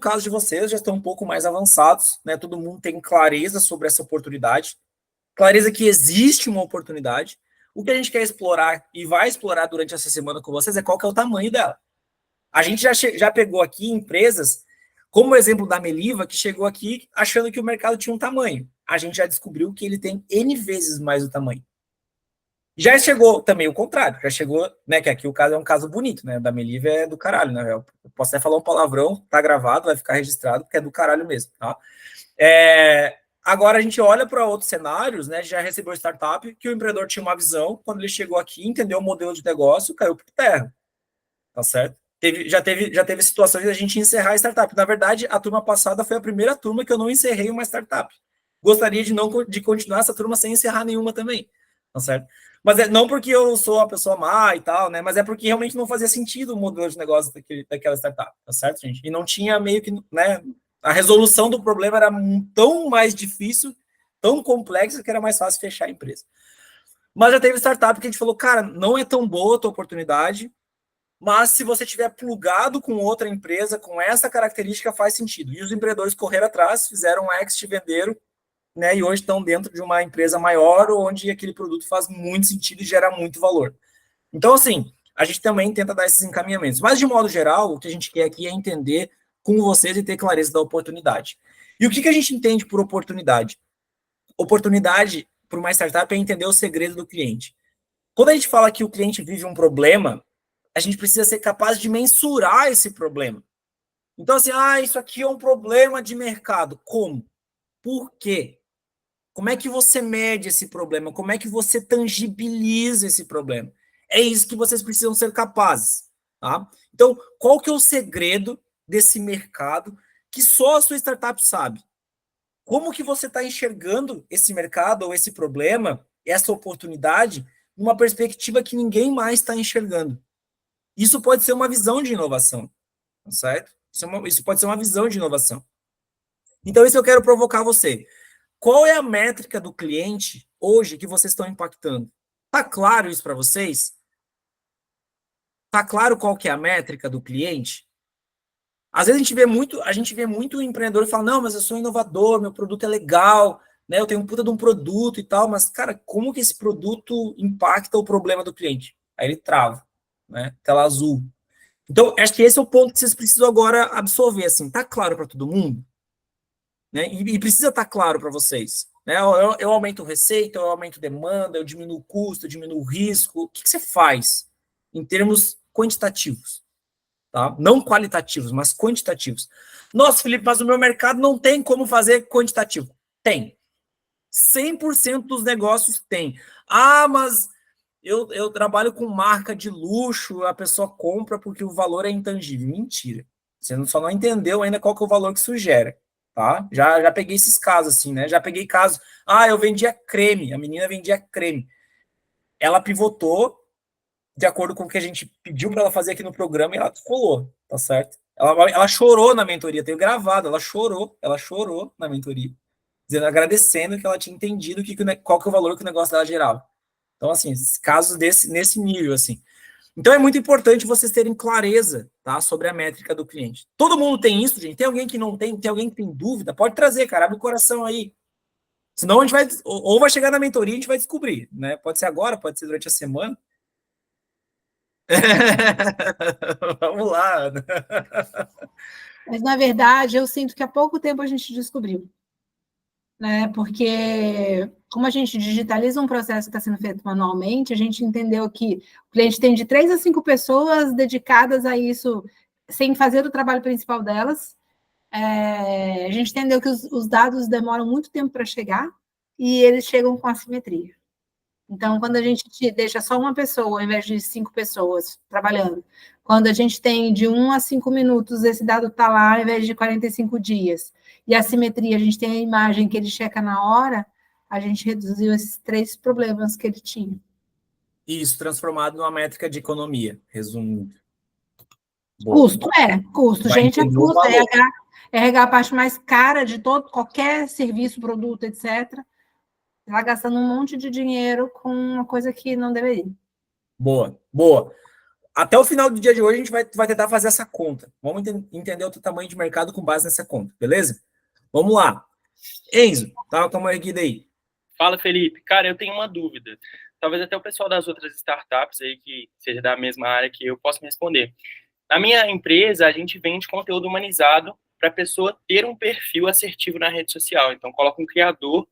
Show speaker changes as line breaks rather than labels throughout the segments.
caso de vocês, já estão um pouco mais avançados, né? Todo mundo tem clareza sobre essa oportunidade, clareza que existe uma oportunidade. O que a gente quer explorar e vai explorar durante essa semana com vocês é qual que é o tamanho dela. A gente já pegou aqui empresas, como o exemplo da Meliva, que chegou aqui achando que o mercado tinha um tamanho. A gente já descobriu que ele tem N vezes mais o tamanho. Já chegou também o contrário, já chegou, né, que aqui o caso é um caso bonito, né, da Meliva é do caralho, né, eu posso até falar um palavrão, tá gravado, vai ficar registrado, porque é do caralho mesmo, tá? Agora a gente olha para outros cenários, né, já recebeu startup, que o empreendedor tinha uma visão, quando ele chegou aqui, entendeu o modelo de negócio, caiu por terra, tá certo? Já teve situações de a gente encerrar a startup. Na verdade, a turma passada foi a primeira turma que eu não encerrei uma startup. Gostaria de continuar essa turma sem encerrar nenhuma também, tá certo? Mas não porque eu sou uma pessoa má e tal, né? Mas é porque realmente não fazia sentido o modelo de negócio daquela startup, tá certo, gente? E não tinha meio que, né? A resolução do problema era tão mais difícil, tão complexa, que era mais fácil fechar a empresa. Mas já teve startup que a gente falou, cara, não é tão boa a tua oportunidade, mas se você tiver plugado com outra empresa, com essa característica, faz sentido. E os empreendedores correram atrás, fizeram um exit, venderam, né, e hoje estão dentro de uma empresa maior, onde aquele produto faz muito sentido e gera muito valor. Então, assim, a gente também tenta dar esses encaminhamentos. Mas, de modo geral, o que a gente quer aqui é entender com vocês e ter clareza da oportunidade. E o que a gente entende por oportunidade? Oportunidade, para uma startup, é entender o segredo do cliente. Quando a gente fala que o cliente vive um problema, a gente precisa ser capaz de mensurar esse problema. Então, assim, isso aqui é um problema de mercado. Como? Por quê? Como é que você mede esse problema? Como é que você tangibiliza esse problema? É isso que vocês precisam ser capazes, tá? Então, qual que é o segredo desse mercado que só a sua startup sabe? Como que você está enxergando esse mercado ou esse problema, essa oportunidade, numa perspectiva que ninguém mais está enxergando? Isso pode ser uma visão de inovação, certo? Isso pode ser uma visão de inovação. Então, isso eu quero provocar você. Qual é a métrica do cliente hoje que vocês estão impactando? Tá claro isso para vocês? Tá claro qual que é a métrica do cliente? Às vezes a gente vê muito empreendedor que fala, não, mas eu sou inovador, meu produto é legal, né? Eu tenho um puta de um produto e tal, mas, cara, como que esse produto impacta o problema do cliente? Aí ele trava, né? Tela azul. Então, acho que esse é o ponto que vocês precisam agora absorver, assim, tá claro para todo mundo? Né? E precisa estar claro para vocês. Né? Eu aumento receita, eu aumento demanda, eu diminuo o custo, eu diminuo o risco. O que você faz em termos quantitativos? Tá? Não qualitativos, mas quantitativos. Nossa, Felipe, mas o meu mercado não tem como fazer quantitativo. Tem. 100% dos negócios tem. Mas eu trabalho com marca de luxo, a pessoa compra porque o valor é intangível. Mentira. Você só não entendeu ainda qual que é o valor que isso gera. Tá? Já peguei esses casos assim, né? Já peguei casos. Eu vendia creme, a menina vendia creme. Ela pivotou de acordo com o que a gente pediu para ela fazer aqui no programa e ela colou, tá certo? Ela chorou na mentoria, tenho gravado, ela chorou na mentoria, dizendo, agradecendo que ela tinha entendido qual que é o valor que o negócio dela gerava. Então, assim, casos nesse nível, assim. Então, é muito importante vocês terem clareza, tá, sobre a métrica do cliente. Todo mundo tem isso, gente? Tem alguém que não tem? Tem alguém que tem dúvida? Pode trazer, cara, abre o coração aí. Senão a gente vai, ou vai chegar na mentoria e a gente vai descobrir, né? Pode ser agora, pode ser durante a semana. Vamos lá.
Mas, na verdade, eu sinto que há pouco tempo a gente descobriu. Né? Porque, como a gente digitaliza um processo que está sendo feito manualmente, a gente entendeu que o cliente tem de 3 a 5 pessoas dedicadas a isso, sem fazer o trabalho principal delas. A gente entendeu que os dados demoram muito tempo para chegar e eles chegam com assimetria. Então, quando a gente deixa só uma pessoa, ao invés de 5 pessoas trabalhando, quando a gente tem de 1 a 5 minutos, esse dado está lá, ao invés de 45 dias, e a simetria, a gente tem a imagem que ele checa na hora, a gente reduziu esses 3 problemas que ele tinha.
Isso, transformado numa métrica de economia, resumindo.
Custo, custo.
Vai
Gente, é custo.
valor.
RH a parte mais cara de qualquer serviço, produto, etc. Está gastando um monte de dinheiro com uma coisa que não deveria.
Boa. Até o final do dia de hoje, a gente vai tentar fazer essa conta. Vamos entender o tamanho de mercado com base nessa conta, beleza? Vamos lá. Enzo, tá com a mão erguida aí.
Fala, Felipe. Cara, eu tenho uma dúvida. Talvez até o pessoal das outras startups aí, que seja da mesma área que eu, possa me responder. Na minha empresa, a gente vende conteúdo humanizado para a pessoa ter um perfil assertivo na rede social. Então, coloca um criador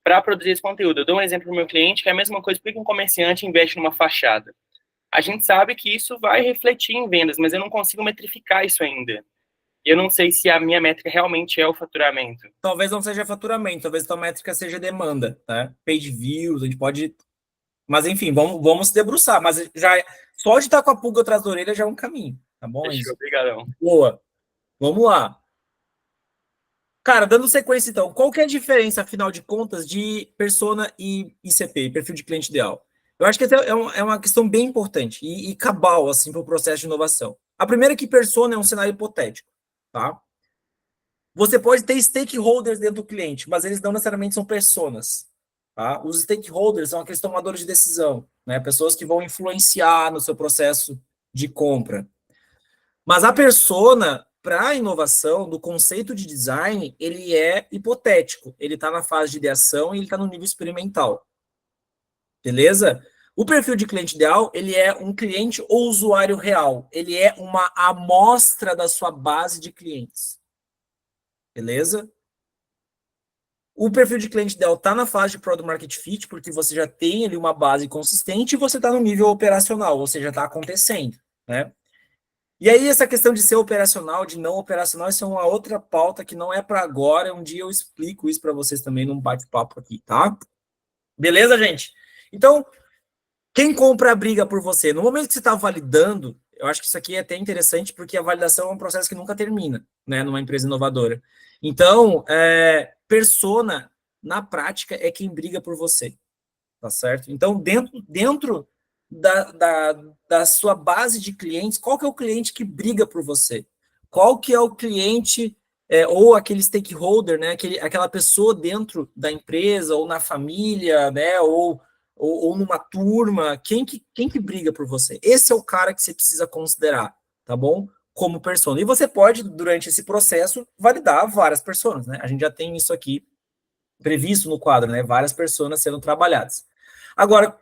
para produzir esse conteúdo. Eu dou um exemplo para o meu cliente, que é a mesma coisa porque um comerciante investe numa fachada. A gente sabe que isso vai refletir em vendas, mas eu não consigo metrificar isso ainda. E eu não sei se a minha métrica realmente é o faturamento.
Talvez não seja faturamento, talvez a tua métrica seja demanda, tá? Page views, a gente pode... Mas, enfim, vamos se debruçar. Mas já só de estar com a pulga atrás da orelha já é um caminho, tá bom, Enzo?
Obrigadão.
Boa. Vamos lá. Cara, dando sequência, então, qual que é a diferença, afinal de contas, de persona e ICP, perfil de cliente ideal? Eu acho que essa é uma questão bem importante e cabal, assim, para o processo de inovação. A primeira é que persona é um cenário hipotético, tá? Você pode ter stakeholders dentro do cliente, mas eles não necessariamente são personas, tá? Os stakeholders são aqueles tomadores de decisão, né? Pessoas que vão influenciar no seu processo de compra. Mas a persona, para a inovação, do conceito de design, ele é hipotético. Ele está na fase de ideação e ele está no nível experimental. Beleza? O perfil de cliente ideal, ele é um cliente ou usuário real. Ele é uma amostra da sua base de clientes. Beleza? O perfil de cliente ideal está na fase de Product Market Fit, porque você já tem ali uma base consistente e você está no nível operacional, ou seja, está acontecendo, né? E aí, essa questão de ser operacional, de não operacional, isso é uma outra pauta que não é para agora. Um dia eu explico isso para vocês também num bate-papo aqui, tá? Beleza, gente? Então, quem compra a briga por você? No momento que você está validando, eu acho que isso aqui é até interessante, porque a validação é um processo que nunca termina, né, numa empresa inovadora. Então, persona, na prática, é quem briga por você, tá certo? Então, dentro da sua base de clientes, qual que é o cliente que briga por você? Qual que é o cliente, ou aquele stakeholder, né, aquela pessoa dentro da empresa, ou na família, né, ou numa turma, quem que briga por você? Esse é o cara que você precisa considerar, tá bom? Como persona. E você pode, durante esse processo, validar várias pessoas, né? A gente já tem isso aqui previsto no quadro, né? Várias pessoas sendo trabalhadas. Agora,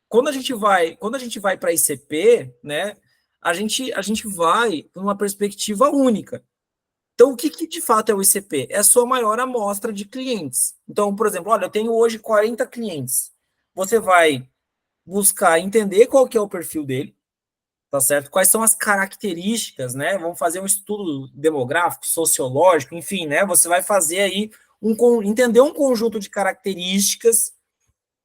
quando a gente vai para ICP, né? A gente vai para uma perspectiva única. Então, o que de fato é o ICP? É a sua maior amostra de clientes. Então, por exemplo, olha, eu tenho hoje 40 clientes. Você vai buscar entender qual que é o perfil dele, tá certo? Quais são as características, né? Vamos fazer um estudo demográfico, sociológico, enfim, né? Você vai fazer aí entender um conjunto de características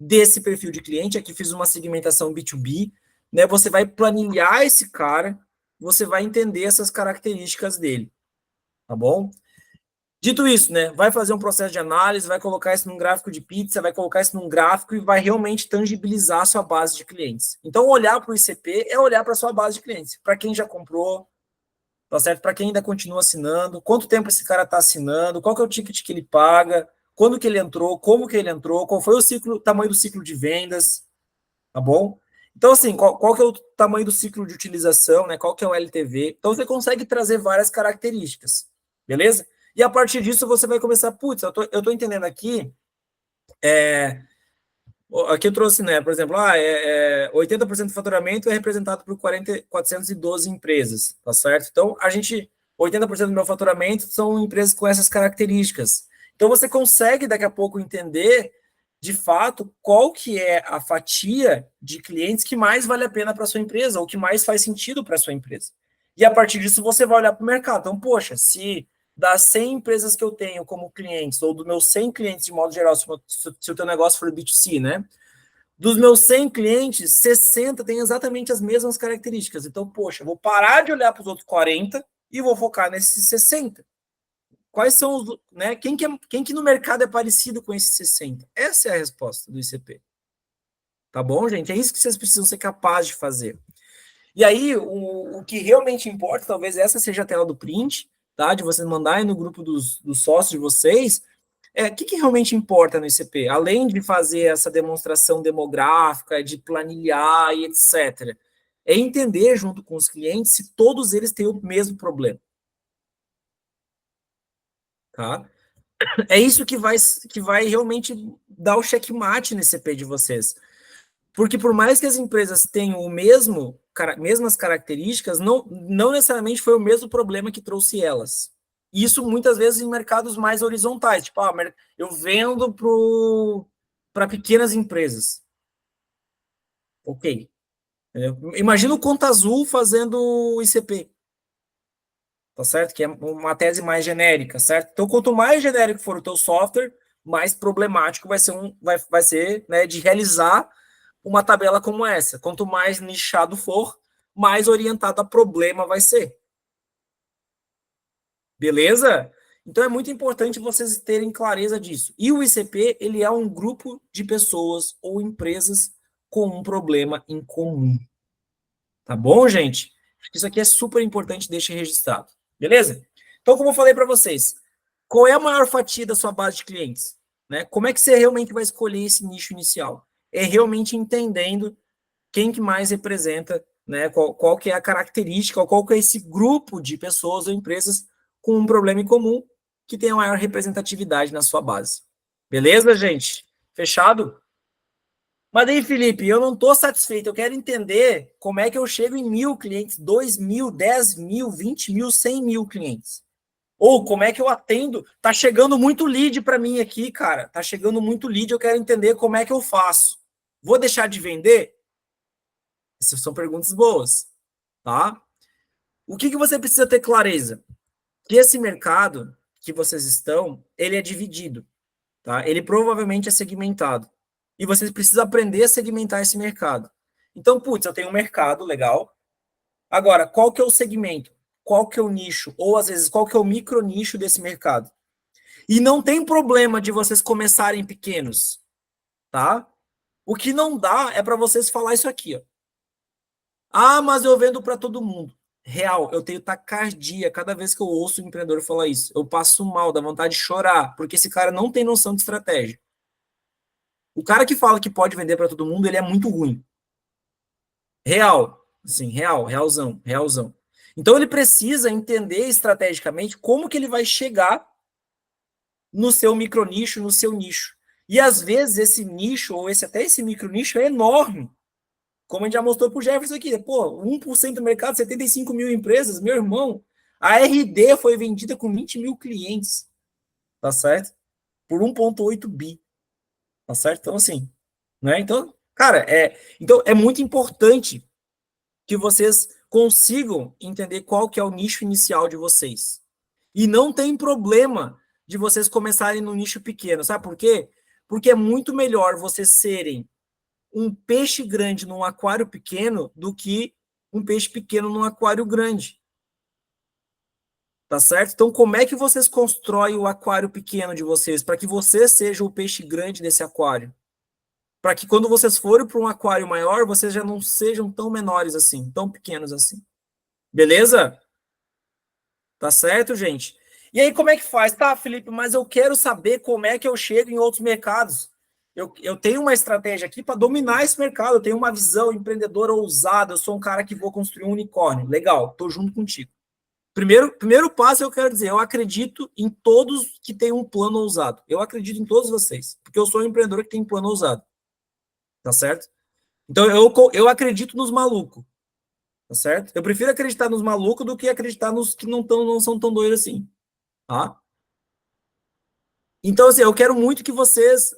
desse perfil de cliente. Aqui fiz uma segmentação B2B, né? Você vai planilhar esse cara, você vai entender essas características dele. Tá bom? Dito isso, né? Vai fazer um processo de análise, vai colocar isso num gráfico de pizza, vai colocar isso num gráfico e vai realmente tangibilizar a sua base de clientes. Então, olhar para o ICP é olhar para a sua base de clientes. Para quem já comprou, tá certo? Para quem ainda continua assinando, quanto tempo esse cara está assinando, qual que é o ticket que ele paga, quando que ele entrou, como que ele entrou, qual foi o tamanho do ciclo de vendas, tá bom? Então, assim, qual que é o tamanho do ciclo de utilização, né? Qual que é o LTV? Então, você consegue trazer várias características, beleza? E a partir disso, você vai começar, putz, eu tô entendendo aqui, aqui eu trouxe, né, por exemplo, 80% do faturamento é representado por 412 empresas, tá certo? Então, 80% do meu faturamento são empresas com essas características. Então, você consegue, daqui a pouco, entender, de fato, qual que é a fatia de clientes que mais vale a pena para a sua empresa, ou que mais faz sentido para a sua empresa. E, a partir disso, você vai olhar para o mercado. Então, poxa, se das 100 empresas que eu tenho como clientes, ou dos meus 100 clientes de modo geral, se o teu negócio for B2C, né? Dos meus 100 clientes, 60 têm exatamente as mesmas características. Então, poxa, vou parar de olhar para os outros 40 e vou focar nesses 60. Quais são os, né? Quem que no mercado é parecido com esses 60? Essa é a resposta do ICP. Tá bom, gente? É isso que vocês precisam ser capazes de fazer. E aí, o que realmente importa, talvez essa seja a tela do print, tá? De vocês mandarem no grupo dos sócios de vocês, o que realmente importa no ICP? Além de fazer essa demonstração demográfica, de planilhar e etc., é entender junto com os clientes se todos eles têm o mesmo problema. Tá? É isso que vai realmente dar o checkmate nesse ICP de vocês. Porque por mais que as empresas tenham mesmas características, não necessariamente foi o mesmo problema que trouxe elas. Isso muitas vezes em mercados mais horizontais. Tipo, eu vendo para pequenas empresas. Ok. Imagina o Conta Azul fazendo ICP. Tá certo? Que é uma tese mais genérica, certo? Então, quanto mais genérico for o teu software, mais problemático vai ser, né, de realizar uma tabela como essa. Quanto mais nichado for, mais orientado a problema vai ser. Beleza? Então é muito importante vocês terem clareza disso. E o ICP, ele é um grupo de pessoas ou empresas com um problema em comum. Tá bom, gente? Isso aqui é super importante, deixe registrado. Beleza? Então, como eu falei para vocês, qual é a maior fatia da sua base de clientes? Né? Como é que você realmente vai escolher esse nicho inicial? É realmente entendendo quem que mais representa, né? Qual que é a característica, qual que é esse grupo de pessoas ou empresas com um problema em comum que tem a maior representatividade na sua base. Beleza, gente? Fechado? Mas aí, Felipe, eu não estou satisfeito. Eu quero entender como é que eu chego em 1.000 clientes, 2.000, 10.000, 20.000, 100.000 clientes. Ou como é que eu atendo? Tá chegando muito lead para mim aqui, cara. Tá chegando muito lead, eu quero entender como é que eu faço. Vou deixar de vender? Essas são perguntas boas, tá? O que você precisa ter clareza? Que esse mercado que vocês estão, ele é dividido, tá? Ele provavelmente é segmentado. E vocês precisam aprender a segmentar esse mercado. Então, putz, eu tenho um mercado legal. Agora, qual que é o segmento? Qual que é o nicho? Ou, às vezes, qual que é o micro nicho desse mercado? E não tem problema de vocês começarem pequenos, tá? O que não dá é para vocês falar isso aqui, ó. Ah, mas eu vendo para todo mundo. Real, eu tenho taquicardia cada vez que eu ouço um empreendedor falar isso. Eu passo mal, dá vontade de chorar, porque esse cara não tem noção de estratégia. O cara que fala que pode vender para todo mundo, ele é muito ruim. Real, assim, realzão, realzão. Então ele precisa entender estrategicamente como que ele vai chegar no seu micronicho, no seu nicho. E às vezes esse nicho, ou até esse micronicho é enorme. Como a gente já mostrou para o Jefferson aqui, pô, 1% do mercado, 75.000 empresas, meu irmão, a RD foi vendida com 20.000 clientes, tá certo? Por 1,8 bi, tá certo? Então, assim, né? Então, cara, então é muito importante que vocês consigam entender qual que é o nicho inicial de vocês. E não tem problema de vocês começarem no nicho pequeno, sabe por quê? Porque é muito melhor vocês serem um peixe grande num aquário pequeno do que um peixe pequeno num aquário grande. Tá certo? Então, como é que vocês constroem o aquário pequeno de vocês? Para que você seja o peixe grande desse aquário. Para que quando vocês forem para um aquário maior, vocês já não sejam tão menores assim, tão pequenos assim. Beleza? Tá certo, gente? E aí, como é que faz? Tá, Felipe, mas eu quero saber como é que eu chego em outros mercados. Eu tenho uma estratégia aqui para dominar esse mercado, eu tenho uma visão empreendedora ousada, eu sou um cara que vou construir um unicórnio. Legal, estou junto contigo. Primeiro passo, eu quero dizer, eu acredito em todos que têm um plano ousado. Eu acredito em todos vocês, porque eu sou um empreendedor que tem um plano ousado. Tá certo? Então, eu acredito nos malucos. Tá certo? Eu prefiro acreditar nos malucos do que acreditar nos que não são tão doidos assim. Tá? Então, assim, eu quero muito que vocês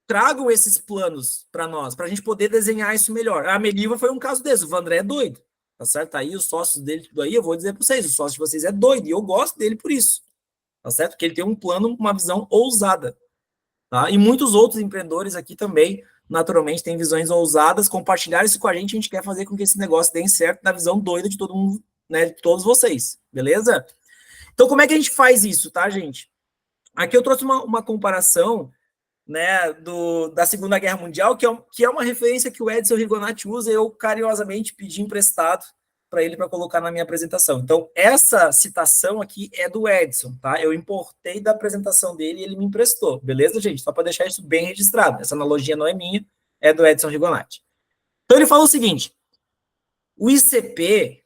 tragam esses planos para nós, para a gente poder desenhar isso melhor. A Meliva foi um caso desse, o Vandré é doido, tá certo? Aí os sócios dele, tudo aí, eu vou dizer para vocês, o sócio de vocês é doido, e eu gosto dele por isso, tá certo? Porque ele tem um plano, uma visão ousada, tá? E muitos outros empreendedores aqui também, naturalmente, têm visões ousadas, compartilhar isso com a gente quer fazer com que esse negócio dê certo na visão doida de todo mundo, né, de todos vocês, beleza? Então, como é que a gente faz isso, tá, gente? Aqui eu trouxe uma comparação, né, da Segunda Guerra Mundial, que é uma referência que o Edson Rigonati usa, eu carinhosamente pedi emprestado para ele para colocar na minha apresentação. Então, essa citação aqui é do Edson, tá? Eu importei da apresentação dele e ele me emprestou, beleza, gente? Só para deixar isso bem registrado. Essa analogia não é minha, é do Edson Rigonati. Então, ele fala o seguinte: o ICP,